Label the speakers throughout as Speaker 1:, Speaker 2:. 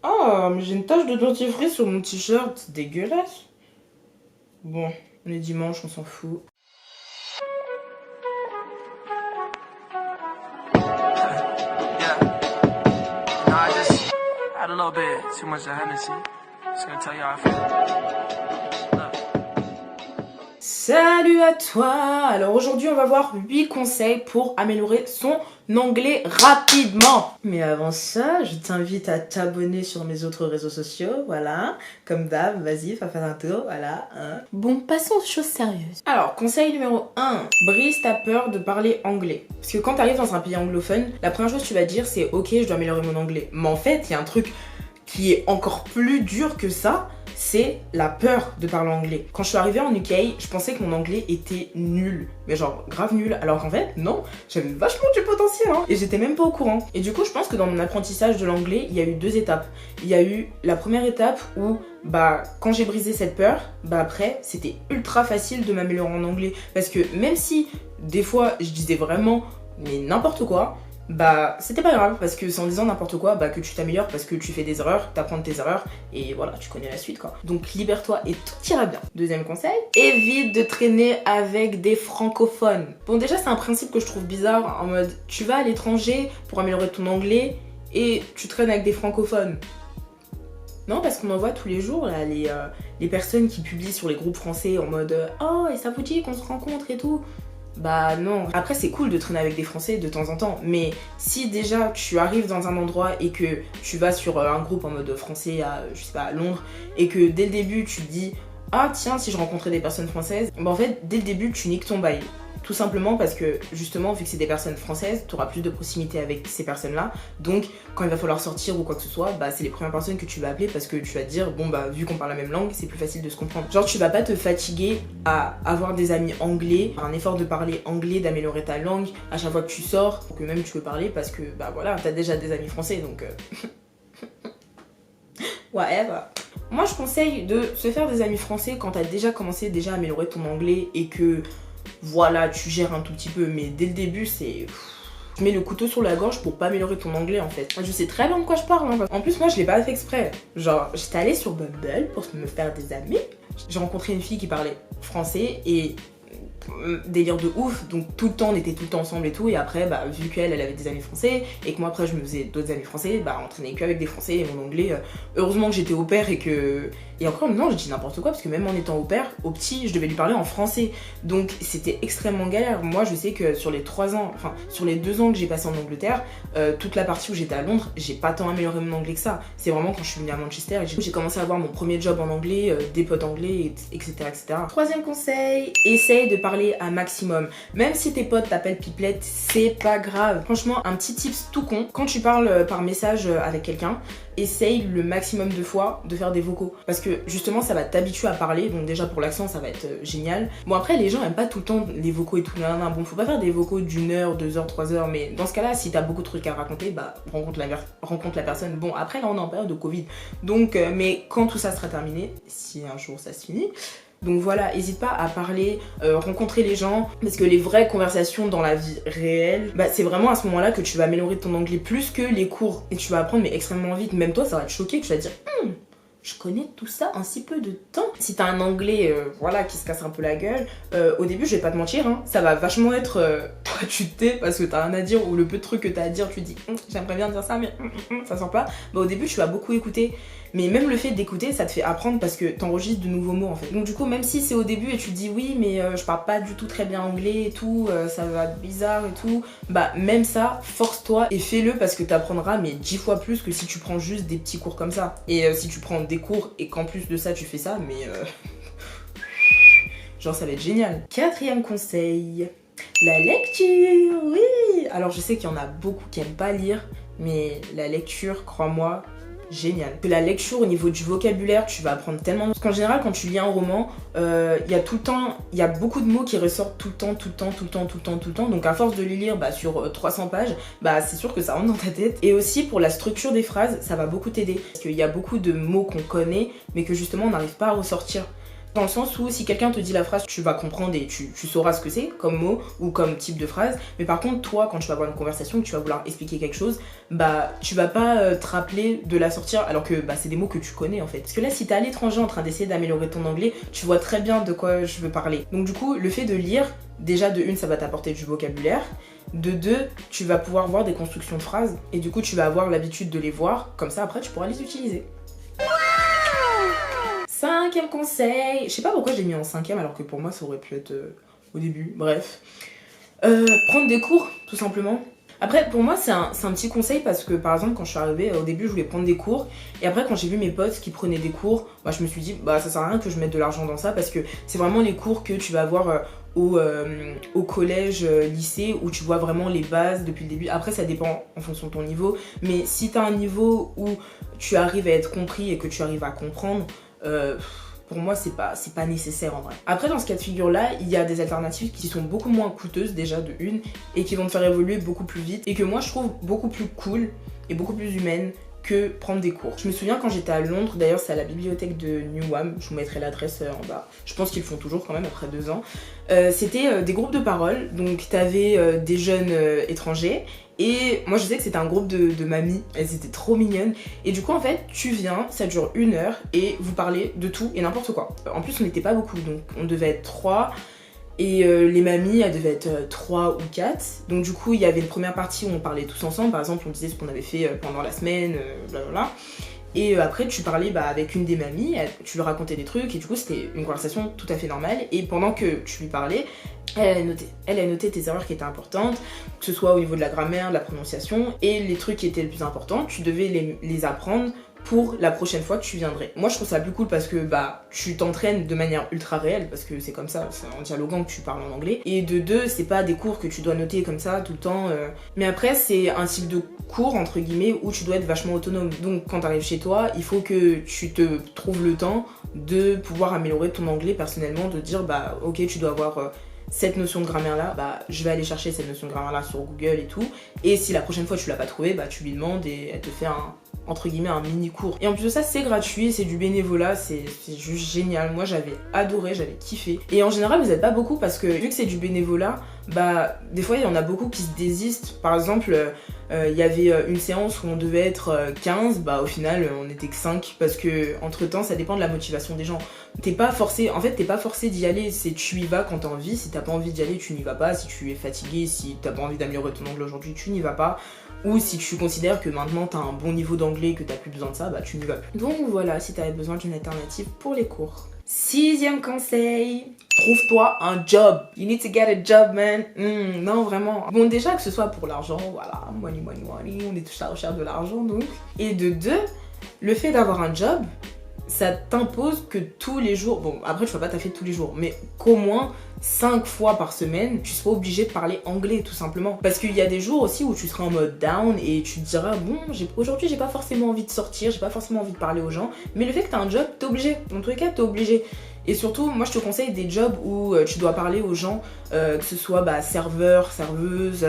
Speaker 1: Ah, mais j'ai une tache de dentifrice sur mon t-shirt, c'est dégueulasse. Bon, on est dimanche, on s'en fout.
Speaker 2: Yeah. No, I just had a little bit too much of Hennessy. Just gonna tell you how I feel. Look.
Speaker 1: Salut à toi. Alors aujourd'hui on va voir 8 conseils pour améliorer son anglais rapidement. Mais avant ça, je t'invite à t'abonner sur mes autres réseaux sociaux, voilà. Comme d'hab, vas-y, fais un tour, voilà. Hein. Bon, passons aux choses sérieuses. Alors, conseil numéro 1, brise ta peur de parler anglais. Parce que quand t'arrives dans un pays anglophone, la première chose que tu vas dire c'est « Ok, je dois améliorer mon anglais ». Mais en fait, il y a un truc qui est encore plus dur que ça, c'est la peur de parler anglais. Quand je suis arrivée en UK, je pensais que mon anglais était nul, mais genre grave nul, alors qu'en fait, non, j'avais vachement du potentiel, hein, et j'étais même pas au courant. Et du coup, je pense que dans mon apprentissage de l'anglais, il y a eu 2 étapes. Il y a eu la première étape où, quand j'ai brisé cette peur, après, c'était ultra facile de m'améliorer en anglais. Parce que même si, des fois, je disais vraiment, mais n'importe quoi, c'était pas grave parce que c'est en disant n'importe quoi que tu t'améliores parce que tu fais des erreurs, t'apprends de tes erreurs et voilà, tu connais la suite quoi. Donc libère-toi et tout ira bien. Deuxième conseil, évite de traîner avec des francophones. Bon déjà c'est un principe que je trouve bizarre en mode tu vas à l'étranger pour améliorer ton anglais et tu traînes avec des francophones. Non, parce qu'on en voit tous les jours là, les personnes qui publient sur les groupes français en mode oh et ça vous dit qu'on se rencontre et tout. Bah non. Après c'est cool de traîner avec des Français de temps en temps, mais si déjà tu arrives dans un endroit et que tu vas sur un groupe en mode français à, je sais pas, à Londres, et que dès le début tu te dis ah tiens si je rencontrais des personnes françaises, en fait dès le début tu niques ton bail. Tout simplement parce que justement vu que c'est des personnes françaises, tu auras plus de proximité avec ces personnes là, donc quand il va falloir sortir ou quoi que ce soit, c'est les premières personnes que tu vas appeler parce que tu vas te dire bon vu qu'on parle la même langue c'est plus facile de se comprendre. Genre tu vas pas te fatiguer à avoir des amis anglais, un effort de parler anglais, d'améliorer ta langue à chaque fois que tu sors, pour que même tu peux parler parce que voilà t'as déjà des amis français donc whatever. Moi je conseille de se faire des amis français quand t'as déjà commencé à améliorer ton anglais et que voilà, tu gères un tout petit peu, mais dès le début, c'est... Tu mets le couteau sur la gorge pour pas améliorer ton anglais en fait. Je sais très bien de quoi je parle. Hein. En plus, moi, je l'ai pas fait exprès. Genre, j'étais allée sur Bumble pour me faire des amis. J'ai rencontré une fille qui parlait français et délire de ouf, donc tout le temps on était tout le temps ensemble et tout, et après vu qu'elle avait des amis français et que moi après je me faisais d'autres amis français, on traînait que avec des français et mon anglais, heureusement que j'étais au pair et encore non je dis n'importe quoi parce que même en étant au pair, au petit je devais lui parler en français, donc c'était extrêmement galère. Moi je sais que sur les 3 ans, enfin sur les 2 ans que j'ai passé en Angleterre, toute la partie où j'étais à Londres, j'ai pas tant amélioré mon anglais que ça, c'est vraiment quand je suis venue à Manchester et j'ai commencé à avoir mon premier job en anglais, des potes anglais, etc. Troisième conseil, essaye de parler un maximum. Même si tes potes t'appellent pipelette, c'est pas grave. Franchement, un petit tips tout con, quand tu parles par message avec quelqu'un, essaye le maximum de fois de faire des vocaux. Parce que justement, ça va t'habituer à parler, donc déjà pour l'accent, ça va être génial. Bon après, les gens aiment pas tout le temps les vocaux et tout. Bon, faut pas faire des vocaux d'1 heure, 2 heures, 3 heures, mais dans ce cas-là, si t'as beaucoup de trucs à raconter, rencontre la personne. Bon, après, là, on est en période de Covid. Donc, mais quand tout ça sera terminé, si un jour ça se finit, donc voilà, n'hésite pas à parler, rencontrer les gens, parce que les vraies conversations dans la vie réelle, c'est vraiment à ce moment-là que tu vas améliorer ton anglais plus que les cours. Et tu vas apprendre mais extrêmement vite. Même toi, ça va te choquer, que tu vas te dire je connais tout ça en si peu de temps. Si t'as un anglais qui se casse un peu la gueule, au début je vais pas te mentir, ça va vachement être toi tu te tais parce que t'as rien à dire ou le peu de trucs que t'as à dire tu dis j'aimerais bien dire ça mais ça sort pas. Au début tu vas beaucoup écouter, mais même le fait d'écouter ça te fait apprendre parce que t'enregistres de nouveaux mots en fait. Donc du coup même si c'est au début et tu te dis oui mais je parle pas du tout très bien anglais et tout, ça va être bizarre et tout, même ça force-toi et fais-le parce que t'apprendras mais 10 fois plus que si tu prends juste des petits cours comme ça. Et si tu prends des cours et qu'en plus de ça tu fais ça, mais genre ça va être génial. 4e conseil, la lecture, oui. Alors je sais qu'il y en a beaucoup qui aiment pas lire, mais la lecture, crois-moi, génial. Que la lecture au niveau du vocabulaire, tu vas apprendre tellement. Parce qu'en général, quand tu lis un roman, il y a beaucoup de mots qui ressortent tout le temps. Donc à force de les lire sur 300 pages, c'est sûr que ça rentre dans ta tête. Et aussi pour la structure des phrases, ça va beaucoup t'aider. Parce qu'il y a beaucoup de mots qu'on connaît, mais que justement on n'arrive pas à ressortir. Dans le sens où si quelqu'un te dit la phrase, tu vas comprendre et tu sauras ce que c'est comme mot ou comme type de phrase. Mais par contre, toi, quand tu vas avoir une conversation, que tu vas vouloir expliquer quelque chose, bah tu vas pas te rappeler de la sortir alors que bah, c'est des mots que tu connais en fait. Parce que là, si t'es à l'étranger en train d'essayer d'améliorer ton anglais, tu vois très bien de quoi je veux parler. Donc du coup, le fait de lire, déjà de une, ça va t'apporter du vocabulaire. De deux, tu vas pouvoir voir des constructions de phrases et du coup, tu vas avoir l'habitude de les voir. Comme ça, après, tu pourras les utiliser. Cinquième conseil, je sais pas pourquoi je l'ai mis en cinquième alors que pour moi ça aurait pu être au début, bref. Prendre des cours, tout simplement. Après, pour moi, c'est un petit conseil parce que, par exemple, quand je suis arrivée, au début, je voulais prendre des cours. Et après, quand j'ai vu mes potes qui prenaient des cours, bah, je me suis dit, bah, ça sert à rien que je mette de l'argent dans ça parce que c'est vraiment les cours que tu vas avoir au collège, lycée, où tu vois vraiment les bases depuis le début. Après, ça dépend en fonction de ton niveau. Mais si tu as un niveau où tu arrives à être compris et que tu arrives à comprendre, pour moi c'est pas nécessaire en vrai. Après dans ce cas de figure là, il y a des alternatives qui sont beaucoup moins coûteuses déjà de une et qui vont te faire évoluer beaucoup plus vite et que moi je trouve beaucoup plus cool et beaucoup plus humaine que prendre des cours. Je me souviens quand j'étais à Londres, d'ailleurs c'est à la bibliothèque de Newham, je vous mettrai l'adresse en bas, je pense qu'ils le font toujours quand même après 2 ans. C'était des groupes de parole, donc t'avais des jeunes étrangers et moi je sais que c'était un groupe de mamies, elles étaient trop mignonnes et du coup en fait tu viens, ça dure 1 heure et vous parlez de tout et n'importe quoi. En plus on n'était pas beaucoup donc on devait être 3. Et les mamies, elles devaient être 3 ou 4. Donc du coup, il y avait une première partie où on parlait tous ensemble. Par exemple, on disait ce qu'on avait fait pendant la semaine, blablabla. Et après, tu parlais avec une des mamies, tu lui racontais des trucs. Et du coup, c'était une conversation tout à fait normale. Et pendant que tu lui parlais, elle a noté tes erreurs qui étaient importantes, que ce soit au niveau de la grammaire, de la prononciation. Et les trucs qui étaient les plus importants, tu devais les apprendre pour la prochaine fois que tu viendrais. Moi je trouve ça plus cool parce que bah tu t'entraînes de manière ultra réelle parce que c'est comme ça, c'est en dialoguant que tu parles en anglais. Et de deux, c'est pas des cours que tu dois noter comme ça tout le temps. Mais après c'est un type de cours entre guillemets où tu dois être vachement autonome. Donc quand t'arrives chez toi, il faut que tu te trouves le temps de pouvoir améliorer ton anglais personnellement, de dire bah ok tu dois avoir cette notion de grammaire là, bah je vais aller chercher cette notion de grammaire là sur Google et tout. Et si la prochaine fois tu l'as pas trouvé, bah tu lui demandes et elle te fait entre guillemets un mini cours. Et en plus de ça c'est gratuit, c'est du bénévolat, c'est juste génial. Moi j'avais adoré, j'avais kiffé. Et en général vous êtes pas beaucoup parce que vu que c'est du bénévolat, bah des fois il y en a beaucoup qui se désistent. Par exemple il y avait une séance où on devait être 15, bah au final on était que 5 parce que entre temps ça dépend de la motivation des gens. T'es pas forcé d'y aller, c'est tu y vas quand t'as envie. Si t'as pas envie d'y aller, tu n'y vas pas. Si tu es fatigué, si t'as pas envie d'améliorer ton anglais aujourd'hui, tu n'y vas pas. Ou si tu considères que maintenant t'as un bon niveau d'anglais et que t'as plus besoin de ça, bah tu n'y vas plus. Donc voilà, si t'avais besoin d'une alternative pour les cours. 6e conseil, trouve-toi un job. You need to get a job, man. Non, vraiment. Bon, déjà que ce soit pour l'argent, voilà, money, on est tous à la recherche de l'argent, donc. Et de deux, le fait d'avoir un job, ça t'impose que tous les jours, bon après tu vas pas taffer tous les jours, mais qu'au moins 5 fois par semaine, tu seras obligé de parler anglais tout simplement. Parce qu'il y a des jours aussi où tu seras en mode down et tu te diras bon, aujourd'hui j'ai pas forcément envie de sortir, j'ai pas forcément envie de parler aux gens, mais le fait que t'as un job, t'es obligé, dans tous les cas t'es obligé. Et surtout, moi je te conseille des jobs où tu dois parler aux gens, que ce soit serveur, serveuse,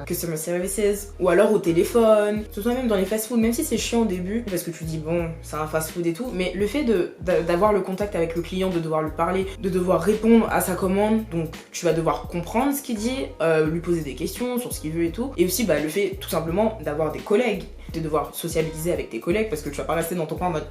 Speaker 1: customer services, ou alors au téléphone, que ce soit même dans les fast-food, même si c'est chiant au début, parce que tu dis bon, c'est un fast-food et tout, mais le fait d'avoir le contact avec le client, de devoir lui parler, de devoir répondre à sa commande, donc tu vas devoir comprendre ce qu'il dit, lui poser des questions sur ce qu'il veut et tout, et aussi le fait tout simplement d'avoir des collègues, de devoir sociabiliser avec tes collègues, parce que tu vas pas rester dans ton coin en mode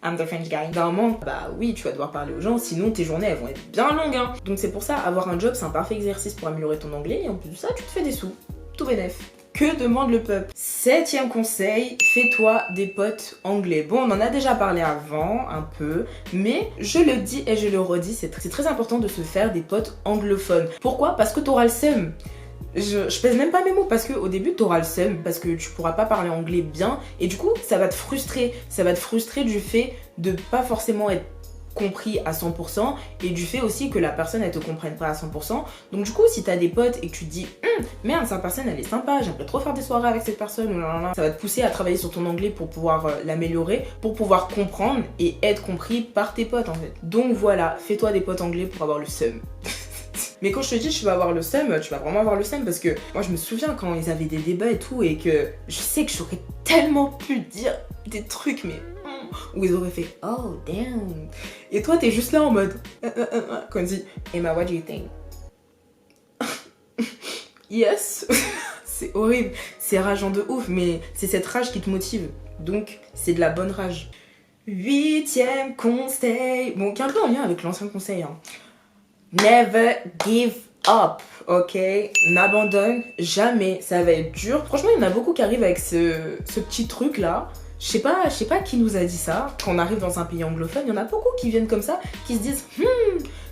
Speaker 1: I'm the French guy. Normalement, oui, tu vas devoir parler aux gens, sinon tes journées elles vont être bien longues. Hein. Donc c'est pour ça, avoir un job, c'est un parfait exercice pour améliorer ton anglais. Et en plus de ça, tu te fais des sous. Tout bénef. Que demande le peuple? 7e conseil, fais-toi des potes anglais. Bon, on en a déjà parlé avant, un peu, mais je le dis et je le redis, c'est très important de se faire des potes anglophones. Pourquoi? Parce que t'auras le seum. Je pèse même pas mes mots parce qu'au début t'auras le seum parce que tu pourras pas parler anglais bien et du coup ça va te frustrer du fait de pas forcément être compris à 100% et du fait aussi que la personne elle te comprenne pas à 100%. Donc du coup si t'as des potes et que tu te dis merde cette personne elle est sympa, j'aimerais trop faire des soirées avec cette personne, ça va te pousser à travailler sur ton anglais pour pouvoir l'améliorer, pour pouvoir comprendre et être compris par tes potes en fait. Donc voilà, fais-toi des potes anglais pour avoir le seum. Mais quand je te dis tu vas avoir le seum, tu vas vraiment avoir le seum parce que moi je me souviens quand ils avaient des débats et tout et que je sais que j'aurais tellement pu dire des trucs mais où ils auraient fait oh damn. Et toi, t'es juste là en mode quand on dit Emma, what do you think? Yes. C'est horrible, c'est rageant de ouf, mais c'est cette rage qui te motive. Donc, c'est de la bonne rage. 8e conseil. Bon, qui est un peu en lien avec l'ancien conseil. Hein. Never give up, ok? N'abandonne jamais, ça va être dur. Franchement, il y en a beaucoup qui arrivent avec ce petit truc-là. Je sais pas qui nous a dit ça. Quand on arrive dans un pays anglophone, il y en a beaucoup qui viennent comme ça, qui se disent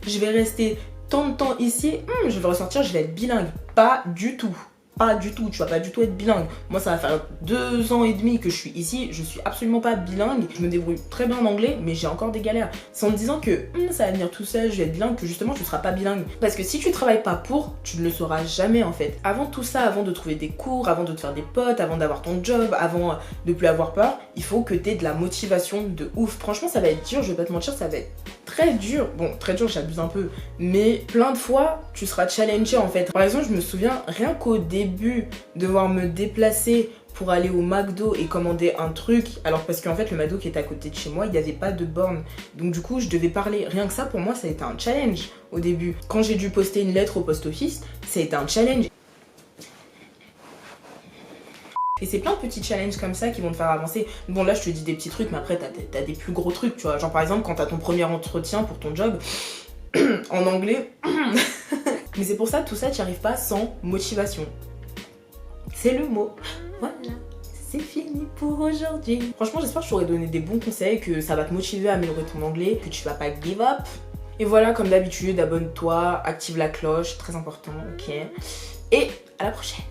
Speaker 1: je vais rester tant de temps ici, je vais ressortir, je vais être bilingue. Pas du tout. Pas du tout, tu vas pas du tout être bilingue. Moi, ça va faire 2 ans et demi que je suis ici, je suis absolument pas bilingue. Je me débrouille très bien en anglais, mais j'ai encore des galères. C'est en me disant que ça va venir tout seul, je vais être bilingue, que justement tu seras pas bilingue. Parce que si tu travailles pas pour, tu ne le sauras jamais en fait. Avant tout ça, avant de trouver des cours, avant de te faire des potes, avant d'avoir ton job, avant de plus avoir peur, il faut que tu aies de la motivation de ouf. Franchement, ça va être dur, je vais pas te mentir, ça va être très dur. Bon, très dur, j'abuse un peu. Mais plein de fois, tu seras challengé en fait. Par exemple, je me souviens, rien qu'au début, devoir me déplacer pour aller au McDo et commander un truc, alors parce qu'en fait le McDo qui est à côté de chez moi, il n'y avait pas de borne, donc du coup je devais parler. Rien que ça pour moi ça a été un challenge au début. Quand j'ai dû poster une lettre au post office, ça a été un challenge. Et c'est plein de petits challenges comme ça qui vont te faire avancer. Bon là je te dis des petits trucs, mais après t'as des plus gros trucs, tu vois. Genre par exemple quand t'as ton premier entretien pour ton job en anglais. Mais c'est pour ça, tout ça, tu n'y arrives pas sans motivation. C'est le mot. Voilà, c'est fini pour aujourd'hui. Franchement, j'espère que je t'aurais donné des bons conseils, que ça va te motiver à améliorer ton anglais, que tu vas pas give up. Et voilà, comme d'habitude, abonne-toi, active la cloche, très important, ok. Et à la prochaine.